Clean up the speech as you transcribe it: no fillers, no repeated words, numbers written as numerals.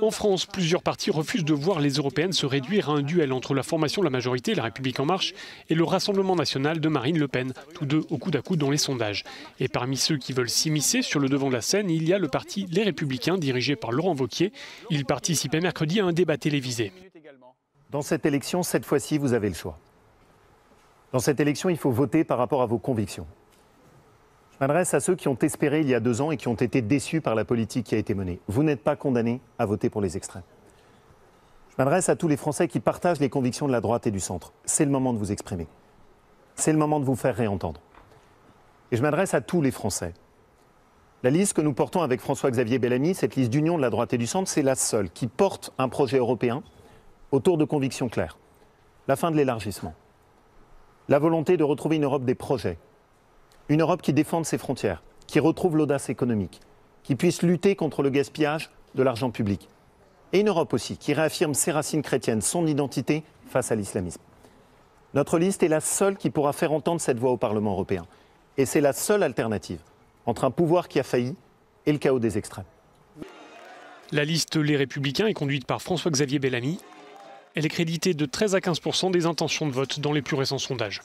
En France, plusieurs partis refusent de voir les européennes se réduire à un duel entre la formation de la majorité, La République En Marche, et le Rassemblement National de Marine Le Pen, tous deux au coude à coude dans les sondages. Et parmi ceux qui veulent s'immiscer sur le devant de la scène, il y a le parti Les Républicains, dirigé par Laurent Wauquiez. Il participait mercredi à un débat télévisé. Dans cette élection, cette fois-ci, vous avez le choix. Dans cette élection, il faut voter par rapport à vos convictions. Je m'adresse à ceux qui ont espéré il y a 2 ans et qui ont été déçus par la politique qui a été menée. Vous n'êtes pas condamnés à voter pour les extrêmes. Je m'adresse à tous les Français qui partagent les convictions de la droite et du centre. C'est le moment de vous exprimer. C'est le moment de vous faire réentendre. Et je m'adresse à tous les Français. La liste que nous portons avec François-Xavier Bellamy, cette liste d'union de la droite et du centre, c'est la seule qui porte un projet européen autour de convictions claires. La fin de l'élargissement. La volonté de retrouver une Europe des projets. Une Europe qui défende ses frontières, qui retrouve l'audace économique, qui puisse lutter contre le gaspillage de l'argent public. Et une Europe aussi qui réaffirme ses racines chrétiennes, son identité face à l'islamisme. Notre liste est la seule qui pourra faire entendre cette voix au Parlement européen. Et c'est la seule alternative entre un pouvoir qui a failli et le chaos des extrêmes. La liste Les Républicains est conduite par François-Xavier Bellamy. Elle est créditée de 13 à 15% des intentions de vote dans les plus récents sondages.